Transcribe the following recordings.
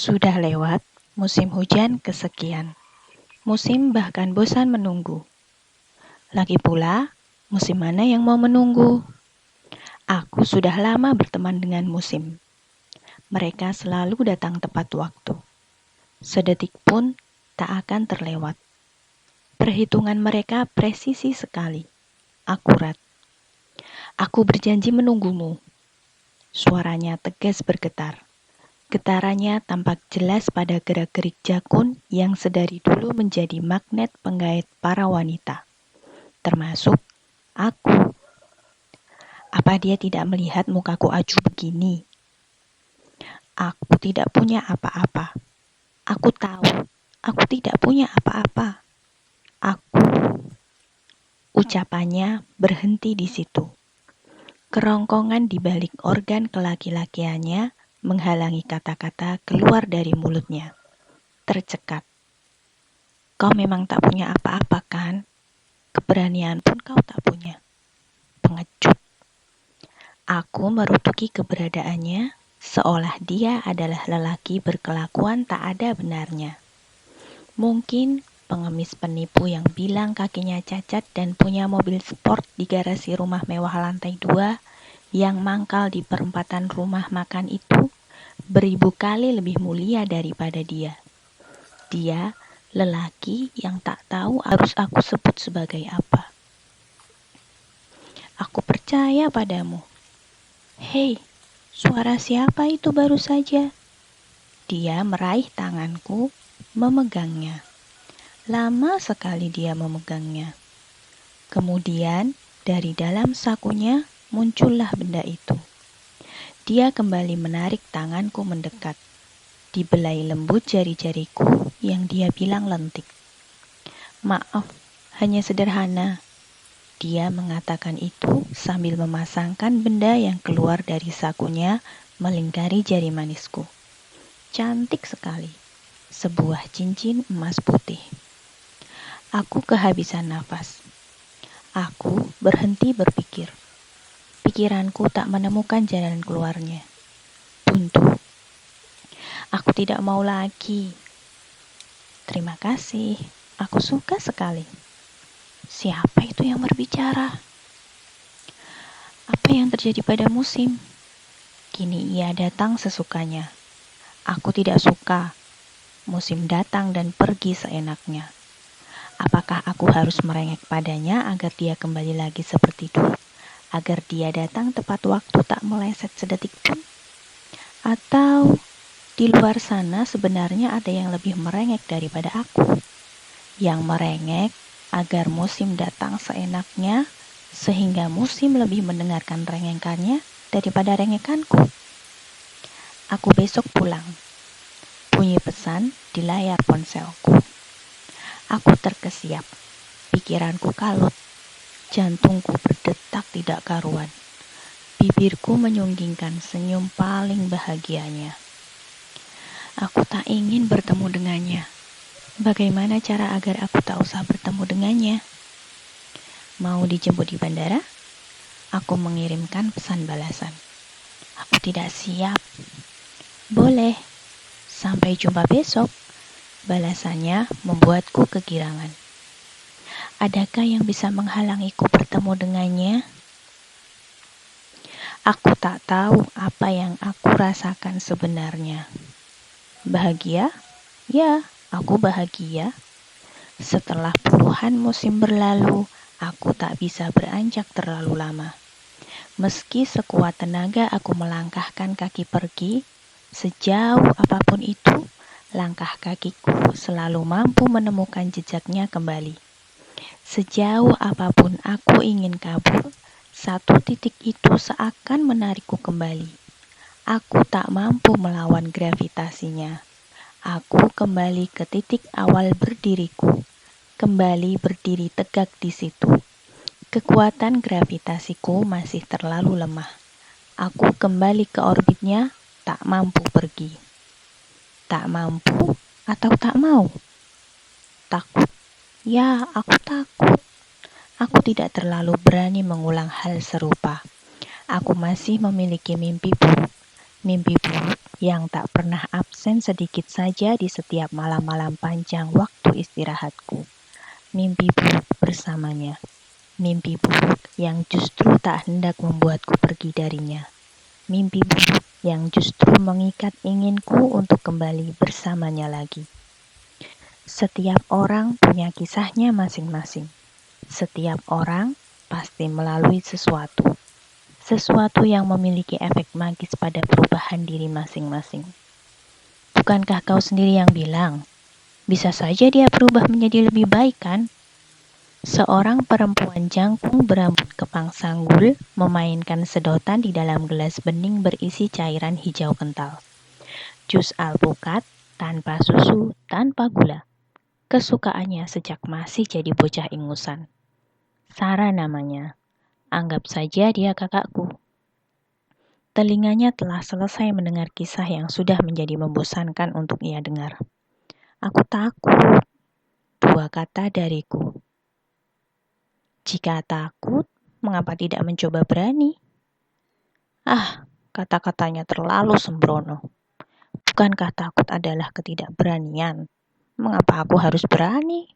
Sudah lewat musim hujan kesekian. Musim bahkan bosan menunggu. Lagi pula, musim mana yang mau menunggu? Aku sudah lama berteman dengan musim. Mereka selalu datang tepat waktu. Sedetik pun tak akan terlewat. Perhitungan mereka presisi sekali, akurat. Aku berjanji menunggumu. Suaranya tegas bergetar. Getarannya tampak jelas pada gerak-gerik jakun yang sedari dulu menjadi magnet penggait para wanita, termasuk aku. Apa dia tidak melihat mukaku acuh begini? Aku tidak punya apa-apa. Aku tahu, aku tidak punya apa-apa. Aku, ucapannya berhenti di situ. Kerongkongan di balik organ kelaki-lakiannya menghalangi kata-kata keluar dari mulutnya. Tercekat. Kau memang tak punya apa-apa kan? Keberanian pun kau tak punya. Pengecut. Aku merutuki keberadaannya seolah dia adalah lelaki berkelakuan tak ada benarnya. Mungkin pengemis penipu yang bilang kakinya cacat dan punya mobil sport di garasi rumah mewah lantai 2 yang mangkal di perempatan rumah makan itu beribu kali lebih mulia daripada dia. Dia lelaki yang tak tahu harus aku sebut sebagai apa. Aku percaya padamu. Hei, suara siapa itu baru saja? Dia meraih tanganku, memegangnya. Lama sekali dia memegangnya. Kemudian, dari dalam sakunya muncullah benda itu. Dia kembali menarik tanganku mendekat. Dibelai lembut jari-jariku yang dia bilang lentik. Maaf, hanya sederhana. Dia mengatakan itu sambil memasangkan benda yang keluar dari sakunya melingkari jari manisku. Cantik sekali. Sebuah cincin emas putih. Aku kehabisan nafas. Aku berhenti berpikir. Pikiranku tak menemukan jalan keluarnya. Buntu. Aku tidak mau lagi. Terima kasih. Aku suka sekali. Siapa itu yang berbicara? Apa yang terjadi pada musim? Kini ia datang sesukanya. Aku tidak suka. Musim datang dan pergi seenaknya. Apakah aku harus merengek padanya agar dia kembali lagi seperti dulu? Agar dia datang tepat waktu tak meleset sedetik pun? Atau di luar sana sebenarnya ada yang lebih merengek daripada aku? Yang merengek agar musim datang seenaknya sehingga musim lebih mendengarkan rengekannya daripada rengekanku. Aku besok pulang. Bunyi pesan di layar ponselku. Aku terkesiap. Pikiranku kalut. Jantungku berdetak tidak karuan. Bibirku menyunggingkan senyum paling bahagianya. Aku tak ingin bertemu dengannya. Bagaimana cara agar aku tak usah bertemu dengannya? Mau dijemput di bandara? Aku mengirimkan pesan balasan. Aku tidak siap. Boleh. Sampai jumpa besok. Balasannya membuatku kegirangan. Adakah yang bisa menghalangiku bertemu dengannya? Aku tak tahu apa yang aku rasakan sebenarnya. Bahagia? Ya, aku bahagia. Setelah puluhan musim berlalu, aku tak bisa beranjak terlalu lama. Meski sekuat tenaga aku melangkahkan kaki pergi, sejauh apapun itu, langkah kakiku selalu mampu menemukan jejaknya kembali. Sejauh apapun aku ingin kabur, satu titik itu seakan menarikku kembali. Aku tak mampu melawan gravitasinya. Aku kembali ke titik awal berdiriku, kembali berdiri tegak di situ. Kekuatan gravitasiku masih terlalu lemah. Aku kembali ke orbitnya, tak mampu pergi. Tak mampu atau tak mau? Takut. Ya, aku takut. Aku tidak terlalu berani mengulang hal serupa. Aku masih memiliki mimpi buruk. Mimpi buruk yang tak pernah absen sedikit saja di setiap malam-malam panjang waktu istirahatku. Mimpi buruk bersamanya. Mimpi buruk yang justru tak hendak membuatku pergi darinya. Mimpi buruk yang justru mengikat inginku untuk kembali bersamanya lagi. Setiap orang punya kisahnya masing-masing. Setiap orang pasti melalui sesuatu. Sesuatu yang memiliki efek magis pada perubahan diri masing-masing. Bukankah kau sendiri yang bilang, bisa saja dia berubah menjadi lebih baik kan? Seorang perempuan jangkung berambut kepang sanggul memainkan sedotan di dalam gelas bening berisi cairan hijau kental. Jus alpukat tanpa susu, tanpa gula. Kesukaannya sejak masih jadi bocah ingusan. Sarah namanya. Anggap saja dia kakakku. Telinganya telah selesai mendengar kisah yang sudah menjadi membosankan untuk ia dengar. Aku takut. Dua kata dariku. Jika takut, mengapa tidak mencoba berani? Kata-katanya terlalu sembrono. Bukankah takut adalah ketidakberanian? Mengapa aku harus berani?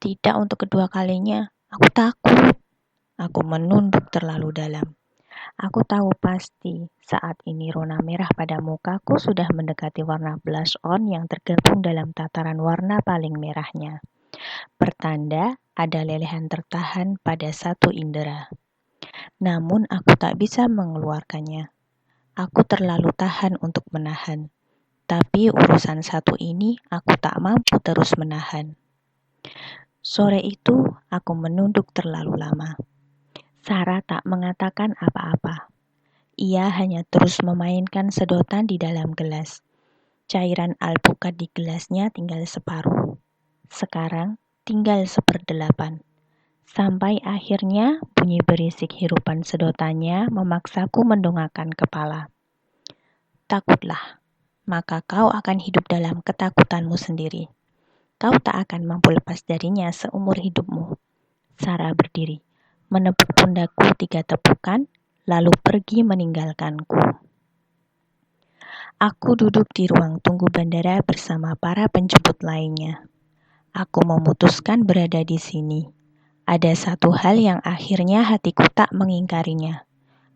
Tidak untuk kedua kalinya. Aku takut. Aku menunduk terlalu dalam. Aku tahu pasti saat ini rona merah pada mukaku sudah mendekati warna blush on yang tergabung dalam tataran warna paling merahnya. Pertanda ada lelehan tertahan pada satu indera. Namun aku tak bisa mengeluarkannya. Aku terlalu tahan untuk menahan. Tapi urusan satu ini aku tak mampu terus menahan. Sore itu aku menunduk terlalu lama. Sarah tak mengatakan apa-apa. Ia hanya terus memainkan sedotan di dalam gelas. Cairan alpukat di gelasnya tinggal separuh. Sekarang tinggal 1/8. Sampai akhirnya bunyi berisik hirupan sedotannya memaksaku mendongakkan kepala. Takutlah, maka kau akan hidup dalam ketakutanmu sendiri. Kau tak akan mampu lepas darinya seumur hidupmu. Sarah berdiri, menepuk pundakku 3 tepukan, lalu pergi meninggalkanku. Aku duduk di ruang tunggu bandara bersama para penjemput lainnya. Aku memutuskan berada di sini. Ada satu hal yang akhirnya hatiku tak mengingkarinya.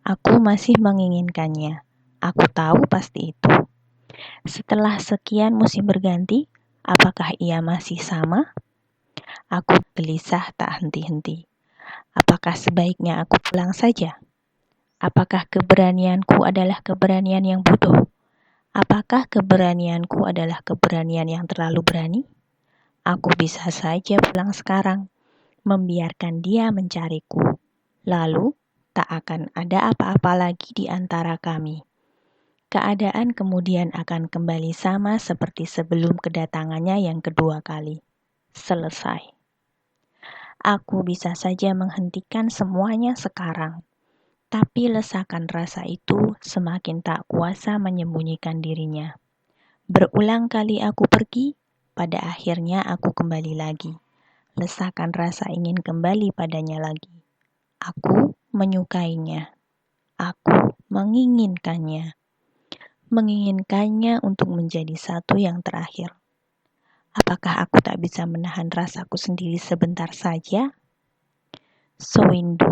Aku masih menginginkannya. Aku tahu pasti itu. Setelah sekian musim berganti, apakah ia masih sama? Aku gelisah tak henti-henti. Apakah sebaiknya aku pulang saja? Apakah keberanianku adalah keberanian yang bodoh? Apakah keberanianku adalah keberanian yang terlalu berani? Aku bisa saja pulang sekarang, membiarkan dia mencariku. Lalu, tak akan ada apa-apa lagi di antara kami. Keadaan kemudian akan kembali sama seperti sebelum kedatangannya yang kedua kali. Selesai. Aku bisa saja menghentikan semuanya sekarang. Tapi lesakan rasa itu semakin tak kuasa menyembunyikan dirinya. Berulang kali aku pergi, pada akhirnya aku kembali lagi. Lesakan rasa ingin kembali padanya lagi. Aku menyukainya. Aku menginginkannya. Menginginkannya untuk menjadi satu yang terakhir. Apakah aku tak bisa menahan rasaku sendiri sebentar saja? Sewindu.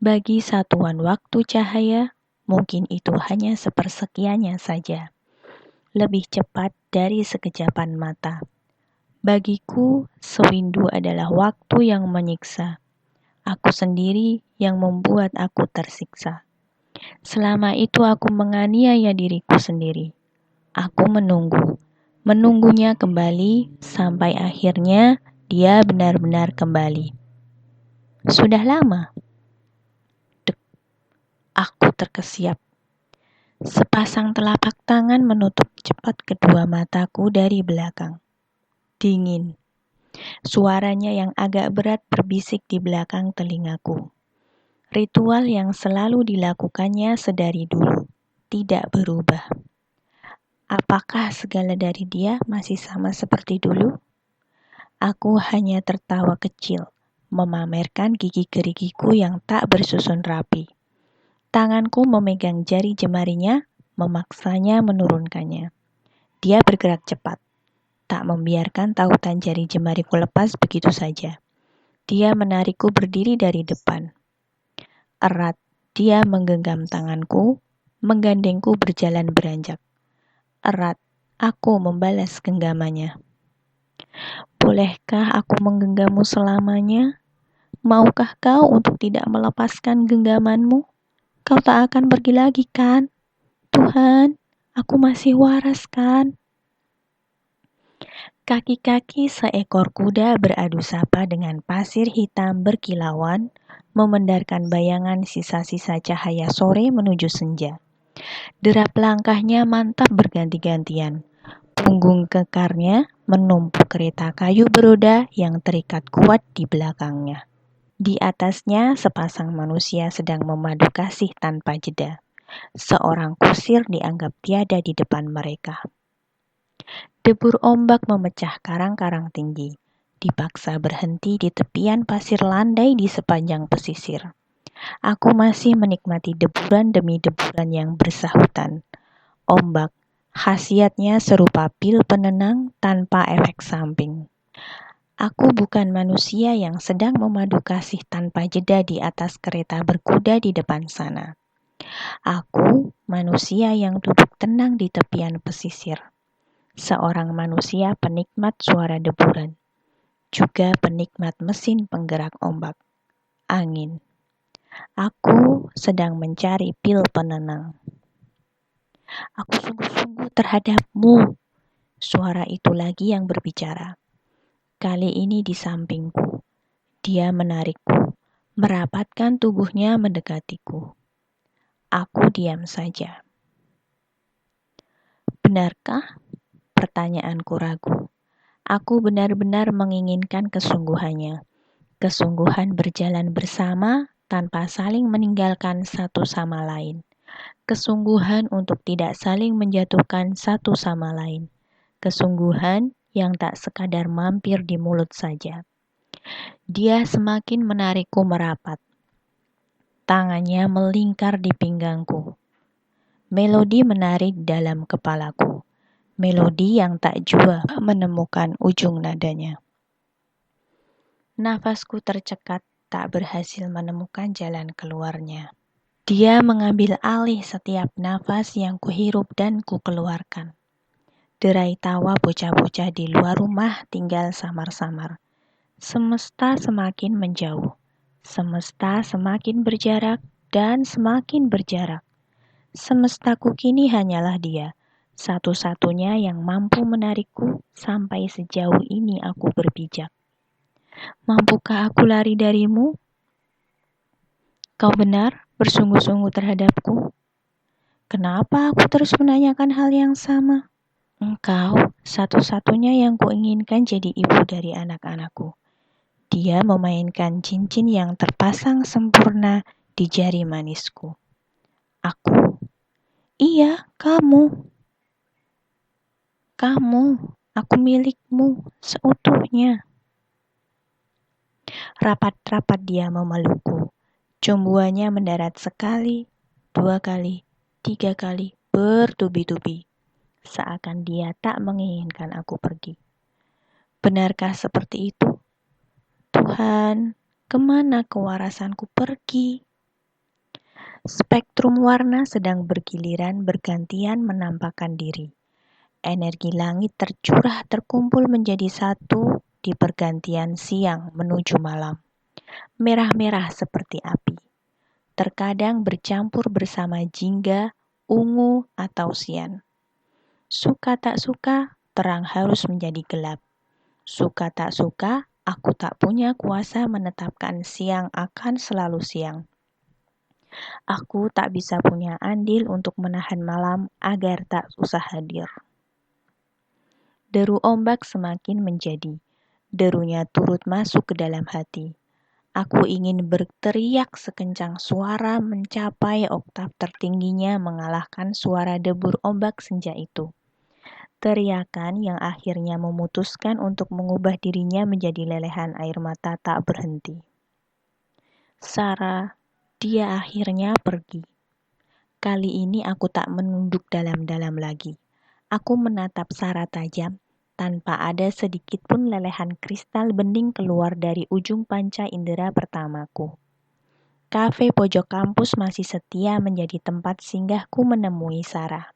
Bagi satuan waktu cahaya, mungkin itu hanya sepersekiannya saja. Lebih cepat dari sekejapan mata. Bagiku, sewindu adalah waktu yang menyiksa. Aku sendiri yang membuat aku tersiksa. Selama itu aku menganiaya diriku sendiri. Aku menunggunya kembali sampai akhirnya dia benar-benar kembali. Sudah lama. Dek, aku terkesiap. Sepasang telapak tangan menutup cepat kedua mataku dari belakang. Dingin. Suaranya yang agak berat berbisik di belakang telingaku. Ritual yang selalu dilakukannya sedari dulu, tidak berubah. Apakah segala dari dia masih sama seperti dulu? Aku hanya tertawa kecil, memamerkan gigi gerigiku yang tak bersusun rapi. Tanganku memegang jari jemarinya, memaksanya menurunkannya. Dia bergerak cepat, tak membiarkan tautan jari jemariku lepas begitu saja. Dia menarikku berdiri dari depan. Erat, dia menggenggam tanganku, menggandengku berjalan beranjak. Erat, aku membalas genggamannya. Bolehkah aku menggenggammu selamanya? Maukah kau untuk tidak melepaskan genggamanmu? Kau tak akan pergi lagi kan? Tuhan, aku masih waras kan? Kaki-kaki seekor kuda beradu sapa dengan pasir hitam berkilauan, memendarkan bayangan sisa-sisa cahaya sore menuju senja. Derap langkahnya mantap berganti-gantian. Punggung kekarnya menumpuk kereta kayu beroda yang terikat kuat di belakangnya. Di atasnya sepasang manusia sedang memadu kasih tanpa jeda. Seorang kusir dianggap tiada di depan mereka. Debur ombak memecah karang-karang tinggi, dipaksa berhenti di tepian pasir landai di sepanjang pesisir. Aku masih menikmati deburan demi deburan yang bersahutan. Ombak, khasiatnya serupa pil penenang tanpa efek samping. Aku bukan manusia yang sedang memadu kasih tanpa jeda di atas kereta berkuda di depan sana. Aku manusia yang duduk tenang di tepian pesisir. Seorang manusia penikmat suara deburan, juga penikmat mesin penggerak ombak, angin. Aku sedang mencari pil penenang. Aku sungguh-sungguh terhadapmu. Suara itu lagi yang berbicara. Kali ini di sampingku. Dia menarikku, merapatkan tubuhnya mendekatiku. Aku diam saja. Benarkah? Pertanyaanku ragu. Aku benar-benar menginginkan kesungguhannya. Kesungguhan berjalan bersama tanpa saling meninggalkan satu sama lain. Kesungguhan untuk tidak saling menjatuhkan satu sama lain. Kesungguhan yang tak sekadar mampir di mulut saja. Dia semakin menarikku merapat. Tangannya melingkar di pinggangku. Melodi menari dalam kepalaku. Melodi yang tak jua menemukan ujung nadanya. Nafasku tercekat, tak berhasil menemukan jalan keluarnya. Dia mengambil alih setiap nafas yang kuhirup dan kukeluarkan. Derai tawa bocah-bocah di luar rumah tinggal samar-samar. Semesta semakin menjauh. Semesta semakin berjarak dan semakin berjarak. Semestaku kini hanyalah dia, satu-satunya yang mampu menarikku sampai sejauh ini aku berpijak. Mampukah aku lari darimu? Kau benar bersungguh-sungguh terhadapku? Kenapa aku terus menanyakan hal yang sama? Engkau satu-satunya yang kuinginkan jadi ibu dari anak-anakku. Dia memainkan cincin yang terpasang sempurna di jari manisku. Aku, iya, kamu, aku milikmu seutuhnya. Rapat-rapat dia memelukku. Cumbuannya mendarat sekali, 2 kali, 3 kali, bertubi-tubi. Seakan dia tak menginginkan aku pergi. Benarkah seperti itu? Tuhan, kemana kewarasanku pergi? Spektrum warna sedang bergiliran bergantian menampakkan diri. Energi langit tercurah terkumpul menjadi satu di pergantian siang menuju malam. Merah-merah seperti api. Terkadang bercampur bersama jingga, ungu, atau sian. Suka tak suka, terang harus menjadi gelap. Suka tak suka, aku tak punya kuasa menetapkan siang akan selalu siang. Aku tak bisa punya andil untuk menahan malam agar tak usah hadir. Deru ombak semakin menjadi. Derunya turut masuk ke dalam hati. Aku ingin berteriak sekencang suara mencapai oktav tertingginya mengalahkan suara debur ombak senja itu. Teriakan yang akhirnya memutuskan untuk mengubah dirinya menjadi lelehan air mata tak berhenti. Sarah, dia akhirnya pergi. Kali ini aku tak menunduk dalam-dalam lagi. Aku menatap Sarah tajam, tanpa ada sedikit pun lelehan kristal bening keluar dari ujung panca indera pertamaku. Kafe pojok kampus masih setia menjadi tempat singgahku menemui Sarah.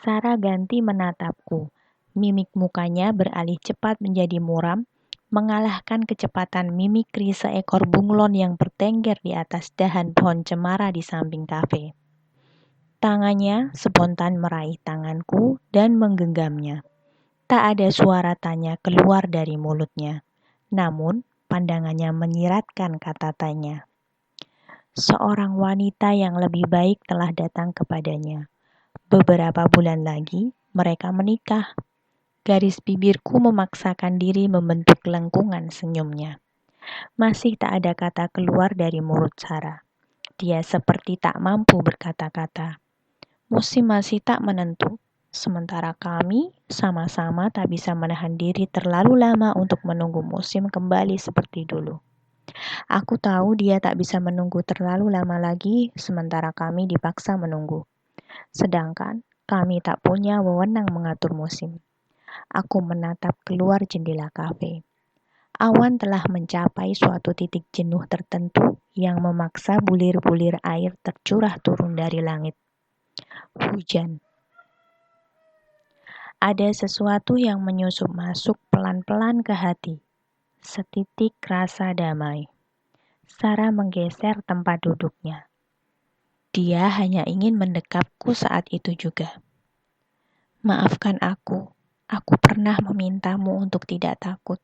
Sarah ganti menatapku. Mimik mukanya beralih cepat menjadi muram, mengalahkan kecepatan mimikri seekor bunglon yang bertengger di atas dahan pohon cemara di samping kafe. Tangannya spontan meraih tanganku dan menggenggamnya. Tak ada suara tanya keluar dari mulutnya, namun pandangannya menyiratkan kata tanya. Seorang wanita yang lebih baik telah datang kepadanya. Beberapa bulan lagi, mereka menikah. Garis bibirku memaksakan diri membentuk lengkungan senyumnya. Masih tak ada kata keluar dari mulut Sarah. Dia seperti tak mampu berkata-kata. Musim masih tak menentu, sementara kami sama-sama tak bisa menahan diri terlalu lama untuk menunggu musim kembali seperti dulu. Aku tahu dia tak bisa menunggu terlalu lama lagi, sementara kami dipaksa menunggu. Sedangkan kami tak punya wewenang mengatur musim. Aku menatap keluar jendela kafe. Awan telah mencapai suatu titik jenuh tertentu yang memaksa bulir-bulir air tercurah turun dari langit. Hujan. Ada sesuatu yang menyusup masuk pelan-pelan ke hati. Setitik rasa damai. Sarah menggeser tempat duduknya. Dia hanya ingin mendekapku saat itu juga. Maafkan aku. Aku pernah memintamu untuk tidak takut.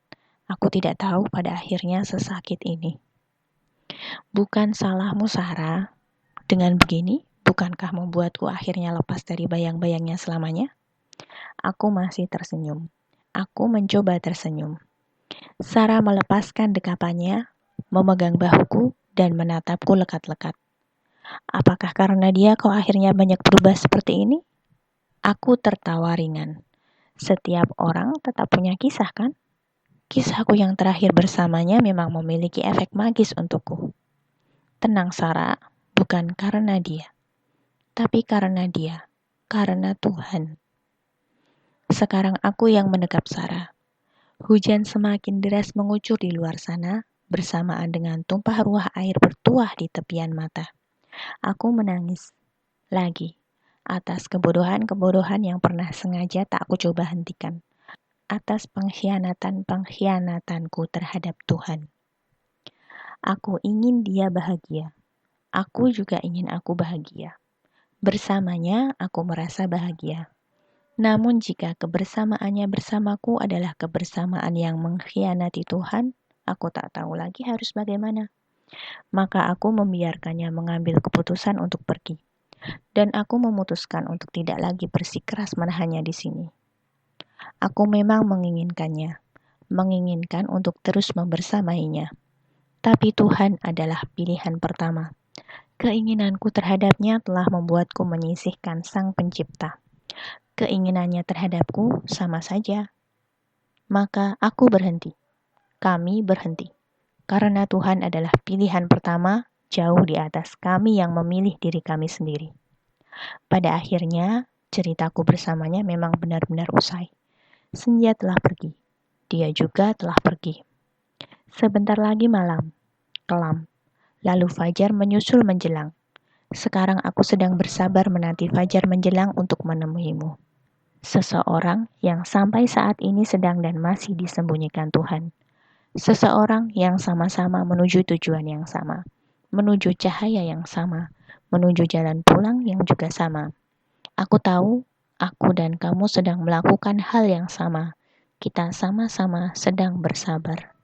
Aku tidak tahu pada akhirnya sesakit ini. Bukan salahmu, Sarah. Dengan begini, bukankah membuatku akhirnya lepas dari bayang-bayangnya selamanya? Aku masih tersenyum. Aku mencoba tersenyum. Sarah melepaskan dekapannya, memegang bahuku, dan menatapku lekat-lekat. Apakah karena dia kau akhirnya banyak berubah seperti ini? Aku tertawa ringan. Setiap orang tetap punya kisah, kan? Kisahku yang terakhir bersamanya memang memiliki efek magis untukku. Tenang, Sarah, bukan karena dia, tapi karena dia, karena Tuhan. Sekarang aku yang mendekap Sarah. Hujan semakin deras mengucur di luar sana, bersamaan dengan tumpah ruah air bertuah di tepian mata. Aku menangis. Lagi. Atas kebodohan-kebodohan yang pernah sengaja tak aku coba hentikan. Atas pengkhianatan-pengkhianatanku terhadap Tuhan. Aku ingin dia bahagia. Aku juga ingin aku bahagia. Bersamanya, aku merasa bahagia. Namun jika kebersamaannya bersamaku adalah kebersamaan yang mengkhianati Tuhan, aku tak tahu lagi harus bagaimana. Maka aku membiarkannya mengambil keputusan untuk pergi. Dan aku memutuskan untuk tidak lagi bersikeras menahannya di sini. Aku memang menginginkannya, menginginkan untuk terus membersamainya. Tapi Tuhan adalah pilihan pertama. Keinginanku terhadapnya telah membuatku menyisihkan Sang Pencipta. Keinginannya terhadapku sama saja. Maka aku berhenti. Kami berhenti. Karena Tuhan adalah pilihan pertama, jauh di atas kami yang memilih diri kami sendiri. Pada akhirnya, ceritaku bersamanya memang benar-benar usai. Senja telah pergi. Dia juga telah pergi. Sebentar lagi malam, kelam. Lalu fajar menyusul menjelang. Sekarang aku sedang bersabar menanti fajar menjelang untuk menemuimu. Seseorang yang sampai saat ini sedang dan masih disembunyikan Tuhan. Seseorang yang sama-sama menuju tujuan yang sama. Menuju cahaya yang sama. Menuju jalan pulang yang juga sama. Aku tahu, aku dan kamu sedang melakukan hal yang sama. Kita sama-sama sedang bersabar.